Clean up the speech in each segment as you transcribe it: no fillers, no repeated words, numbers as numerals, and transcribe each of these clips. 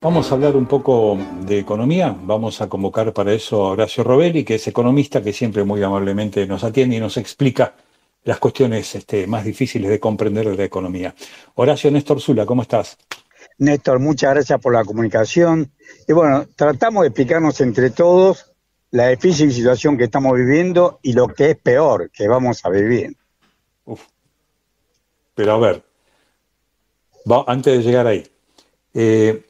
Vamos a hablar un poco de economía. Vamos a convocar para eso a Horacio Robelli, que es economista, que siempre muy amablemente nos atiende y nos explica las cuestiones más difíciles de comprender de la economía. Horacio, Néstor Zula, ¿cómo estás? Néstor, muchas gracias por la comunicación. Y bueno, tratamos de explicarnos entre todos la difícil situación que estamos viviendo y lo que es peor, que vamos a vivir. Uf, pero a ver, antes de llegar ahí, eh,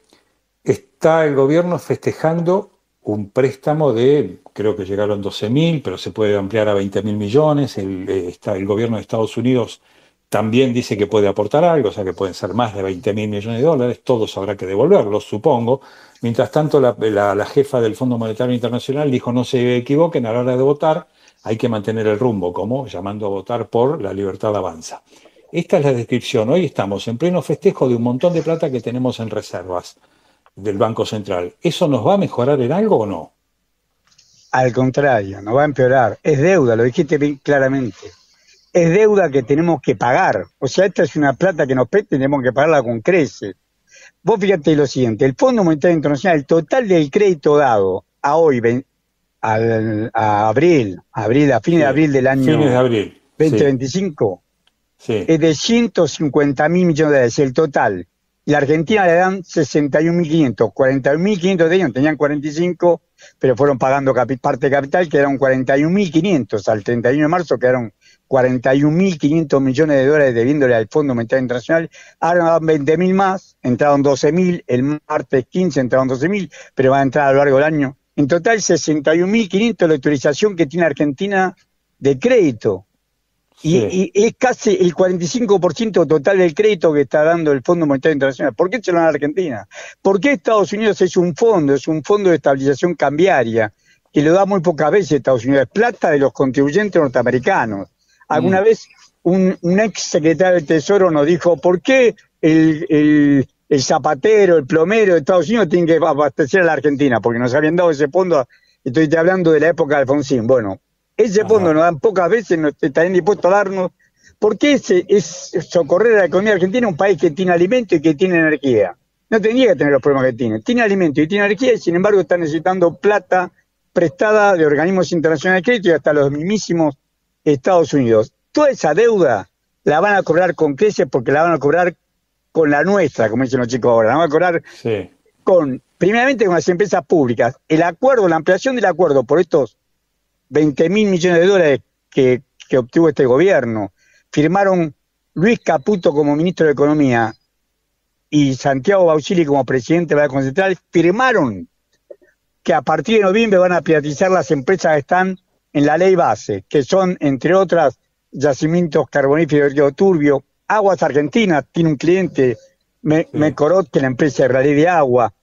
está el gobierno festejando un préstamo de, creo que llegaron 12.000, pero se puede ampliar a 20.000 millones. El gobierno de Estados Unidos también dice que puede aportar algo, o sea que pueden ser más de 20.000 millones de dólares. Todos habrá que devolverlos, supongo. Mientras tanto, la jefa del Fondo Monetario Internacional dijo no se equivoquen a la hora de votar, hay que mantener el rumbo, como llamando a votar por la libertad avanza. Esta es la descripción. Hoy estamos en pleno festejo de un montón de plata que tenemos en reservas del Banco Central. ¿Eso nos va a mejorar en algo o no? Al contrario, nos va a empeorar. Es deuda, lo dijiste bien claramente. Es deuda que tenemos que pagar. O sea, esta es una plata que nos presta y tenemos que pagarla con creces. Vos fíjate lo siguiente, el Fondo Monetario Internacional, el total del crédito dado a hoy, a fines de Sí, abril del fines de año abril. Sí, 2025, sí, es de 150.000 millones de dólares, el total. Y la Argentina le dan 61.500, 41.500 de ellos tenían 45, pero fueron pagando parte de capital, quedaron 41.500, al 31 de marzo quedaron 41.500 millones de dólares debiéndole al Fondo Monetario Internacional. Ahora dan 20.000 más, entraron 12.000, el martes 15 entraron 12.000, pero van a entrar a lo largo del año. En total 61.500 la autorización que tiene Argentina de crédito. sí. Y es casi el 45% total del crédito que está dando el Fondo Monetario Internacional. ¿Por qué se lo dan a Argentina? ¿Por qué Estados Unidos es un fondo de estabilización cambiaria, que lo da muy pocas veces Estados Unidos? Es plata de los contribuyentes norteamericanos. Alguna Mm, vez un ex secretario del Tesoro nos dijo, ¿por qué el zapatero, el plomero de Estados Unidos tiene que abastecer a la Argentina? Porque nos habían dado ese fondo, estoy hablando de la época de Alfonsín. Bueno, ese fondo ajá, nos dan pocas veces, no estarían dispuestos a darnos. ¿Por qué es socorrer a la economía argentina, un país que tiene alimento y que tiene energía? No tendría que tener los problemas que tiene. Tiene alimento y tiene energía y sin embargo está necesitando plata prestada de organismos internacionales de crédito y hasta los mismísimos Estados Unidos. Toda esa deuda la van a cobrar con creces porque la van a cobrar con la nuestra, como dicen los chicos ahora. La van a cobrar sí, primeramente con las empresas públicas. El acuerdo, la ampliación del acuerdo por estos 20.000 millones de dólares que obtuvo este gobierno, firmaron Luis Caputo como ministro de Economía y Santiago Bausili como presidente del Banco Central, firmaron que a partir de noviembre van a privatizar las empresas que están en la ley base, que son, entre otras, yacimientos carboníferos de Turbio, Aguas Argentinas, tiene un cliente, sí, Mecorot, que es la empresa de realidad de agua,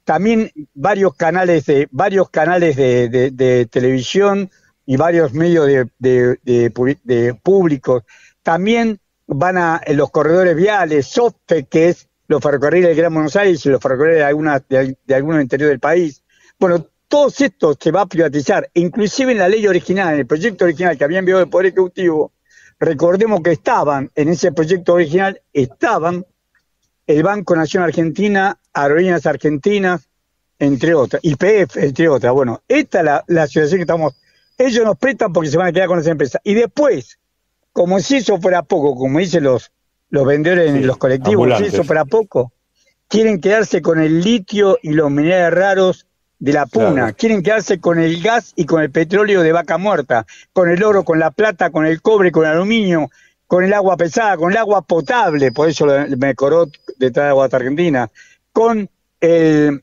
también varios canales de televisión y varios medios de públicos. También van a los corredores viales, SOFPE, que es los ferrocarriles del Gran Buenos Aires y los ferrocarriles de algunos interior del país. Bueno, todos estos se va a privatizar, inclusive en la ley original, en el proyecto original que había enviado el Poder Ejecutivo. Recordemos que estaban en ese proyecto original, estaban el Banco Nación Argentina, Aerolíneas Argentinas, entre otras, YPF, entre otras. Bueno, esta es la situación que estamos. Ellos nos prestan porque se van a quedar con esa empresa. Y después, como si eso fuera poco, como dicen los vendedores en los sí, colectivos, si eso ambulantes, fuera poco, quieren quedarse con el litio y los minerales raros de la puna, claro, quieren quedarse con el gas y con el petróleo de Vaca Muerta, con el oro, con la plata, con el cobre, con el aluminio, con el agua pesada, con el agua potable, por eso me coró detrás de Aguas Argentina, con el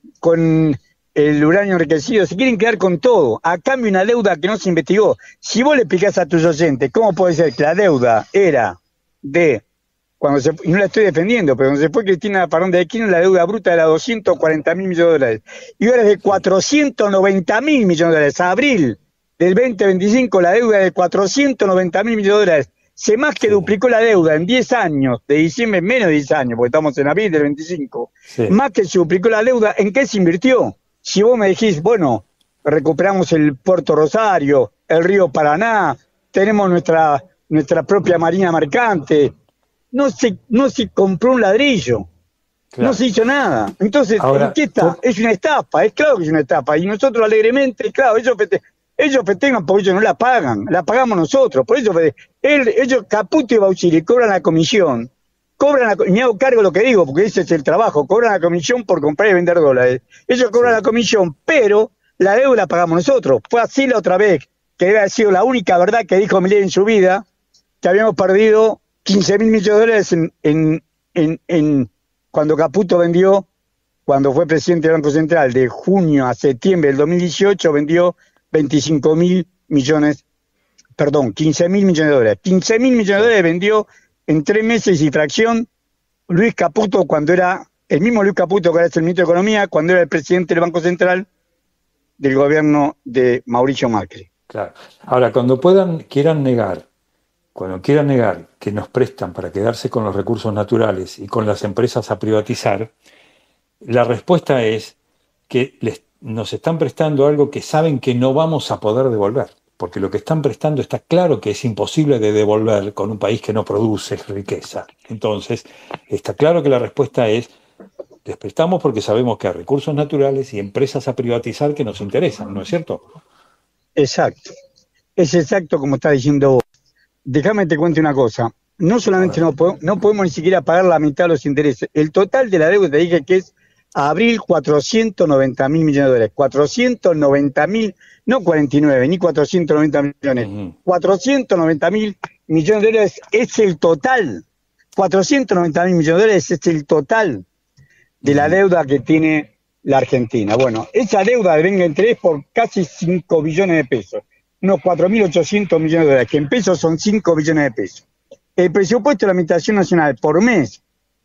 uranio enriquecido, se quieren quedar con todo, a cambio una deuda que no se investigó. Si vos le explicás a tus oyentes cómo puede ser que la deuda era de y no la estoy defendiendo, pero cuando se fue Cristina Parón de Aquino, la deuda bruta era 240.000 millones de dólares. Y ahora es de sí, 490.000 millones de dólares. A abril del 2025, la deuda es de 490.000 millones de dólares. Se más que sí, duplicó la deuda en 10 años, de diciembre, menos de 10 años, porque estamos en abril del 25. sí, Más que se duplicó la deuda, ¿en qué se invirtió? Si vos me decís, bueno, recuperamos el Puerto Rosario, el río Paraná, tenemos nuestra propia marina mercante, no se compró un ladrillo. No claro. se hizo nada. Entonces, ¿en Ahora, qué está? Es una estafa, es claro que es una estafa. Y nosotros alegremente, claro, ellos festejan porque ellos no la pagan, la pagamos nosotros. Por eso, ellos, Caputo y Bauchili, cobran la comisión. Me hago cargo de lo que digo, porque ese es el trabajo. Cobran la comisión por comprar y vender dólares. Ellos cobran la sí. comisión, pero la deuda la pagamos nosotros. Fue así la otra vez, que debe haber sido la única verdad que dijo Milei en su vida, que habíamos perdido 15.000 millones de dólares cuando Caputo vendió, cuando fue presidente del Banco Central, de junio a septiembre del 2018, vendió 25.000 millones, perdón, 15.000 millones de dólares. 15.000 millones de Sí. dólares vendió en 3 meses y fracción Luis Caputo, cuando era el mismo Luis Caputo que ahora es el ministro de Economía, cuando era el presidente del Banco Central del gobierno de Mauricio Macri. Claro. Ahora, cuando quieran negar que nos prestan para quedarse con los recursos naturales y con las empresas a privatizar, la respuesta es que nos están prestando algo que saben que no vamos a poder devolver, porque lo que están prestando está claro que es imposible de devolver con un país que no produce riqueza. Entonces, está claro que la respuesta es, les prestamos porque sabemos que hay recursos naturales y empresas a privatizar que nos interesan, ¿no es cierto? Exacto. Es exacto como está diciendo vos. Déjame te cuente una cosa. No A solamente ver. no podemos ni siquiera pagar la mitad de los intereses. El total de la deuda te dije que es a abril 490.000 millones de dólares. 490.000, no 49, ni 490 millones. 490.000 millones de dólares es el total. 490.000 millones de dólares es el total de la deuda que tiene la Argentina. Bueno, esa deuda devenga interés por casi 5 billones de pesos. Unos 4.800 millones de dólares, que en pesos son 5 billones de pesos. El presupuesto de la Administración Nacional por mes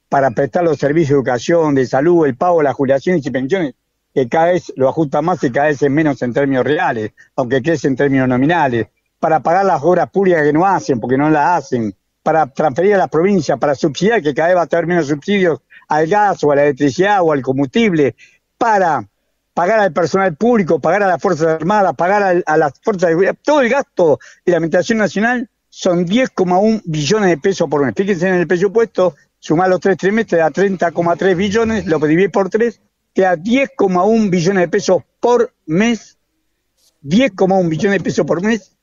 para prestar los servicios de educación, de salud, el pago de las jubilaciones y pensiones, que cada vez lo ajusta más y cada vez es menos en términos reales, aunque crece en términos nominales, para pagar las obras públicas que no hacen, porque no las hacen, para transferir a las provincias, para subsidiar, que cada vez va a tener menos subsidios al gas o a la electricidad o al combustible, para pagar al personal público, pagar a las Fuerzas Armadas, pagar a las Fuerzas de Seguridad. Todo el gasto de la Administración Nacional son 10,1 billones de pesos por mes. Fíjense en el presupuesto, sumar los 3 trimestres, da 30,3 billones, lo dividís por 3, te da 10,1 billones de pesos por mes. 10,1 billones de pesos por mes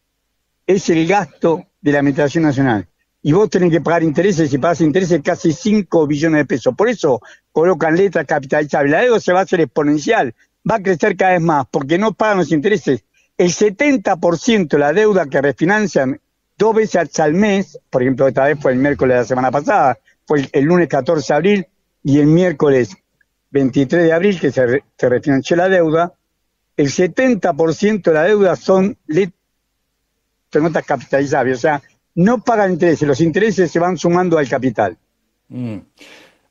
es el gasto de la Administración Nacional. Y vos tenés que pagar intereses, y pagás intereses casi 5 billones de pesos. Por eso colocan letras capitalizables. La deuda se va a hacer exponencial, va a crecer cada vez más, porque no pagan los intereses. El 70% de la deuda que refinancian 2 veces al mes, por ejemplo, esta vez fue el miércoles de la semana pasada, fue el lunes 14 de abril y el miércoles 23 de abril que se refinanció la deuda, el 70% de la deuda son notas capitalizables, o sea, no pagan intereses, los intereses se van sumando al capital.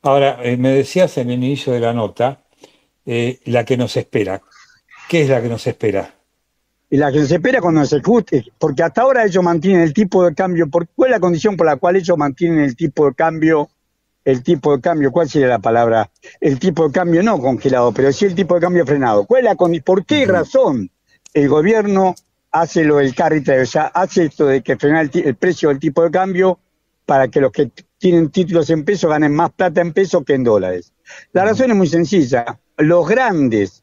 Ahora, me decías en el inicio de la nota, la que nos espera. ¿Qué es la que nos espera? Y la que se espera cuando se ejecute, porque hasta ahora ellos mantienen el tipo de cambio. ¿Cuál es la condición por la cual ellos mantienen el tipo de cambio? El tipo de cambio, ¿cuál sería la palabra? El tipo de cambio no congelado, pero sí el tipo de cambio frenado. ¿Cuál es la condición? ¿Por qué razón el gobierno hace lo del carry trade? O sea, hace esto de que frena el precio del tipo de cambio para que los que tienen títulos en pesos ganen más plata en pesos que en dólares. La razón es muy sencilla. Los grandes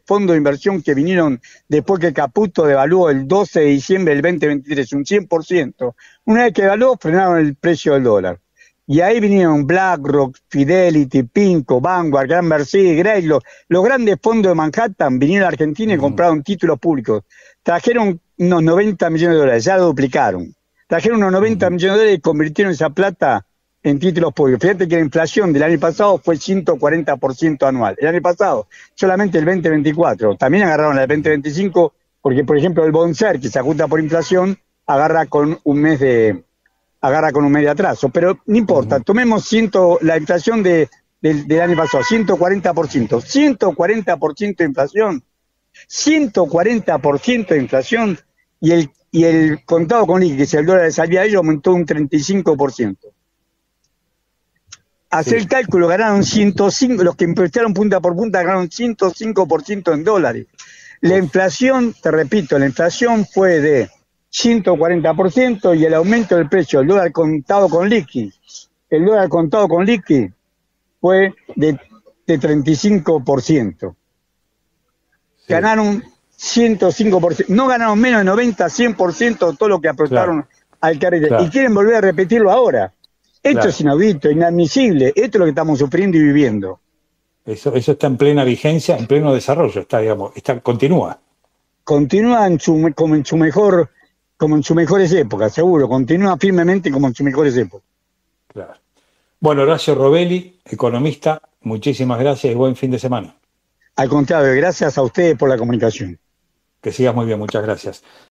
fondos de inversión que vinieron después que Caputo devaluó el 12 de diciembre del 2023 un 100%, una vez que devaluó frenaron el precio del dólar. Y ahí vinieron BlackRock, Fidelity, Pinco, Vanguard, Gran Mercedes, Greylock. Los grandes fondos de Manhattan vinieron a Argentina y compraron títulos públicos. Trajeron unos 90 millones de dólares, ya lo duplicaron. Trajeron unos 90 millones de dólares y convirtieron esa plata en títulos públicos. Fíjate que la inflación del año pasado fue 140% anual. El año pasado, solamente el 2024. También agarraron la del 2025, porque por ejemplo el Bonser, que se ajusta por inflación, agarra con un mes de atraso. Pero no importa, tomemos la inflación del año pasado, 140%. 140% de inflación. 140% de inflación y el contado con liqui, que es el dólar de salida de ellos, aumentó un 35%. Hacer el cálculo, ganaron 105, los que empezaron punta por punta ganaron 105% en dólares. La inflación, te repito, la inflación fue de 140% y el aumento del precio, el dólar contado con liqui, fue de 35%. Sí, Ganaron 105%, no ganaron menos de 90, 100% de todo lo que aportaron claro, al carrete. Y claro, quieren volver a repetirlo ahora. Esto es claro. inaudito, inadmisible. Esto es lo que estamos sufriendo y viviendo. Eso está en plena vigencia, en pleno desarrollo, está, digamos, continúa. Continúa como en sus mejores épocas, seguro. Continúa firmemente como en sus mejores épocas. Claro. Bueno, Horacio Robelli, economista, muchísimas gracias y buen fin de semana. Al contrario, gracias a ustedes por la comunicación. Que sigas muy bien, muchas gracias.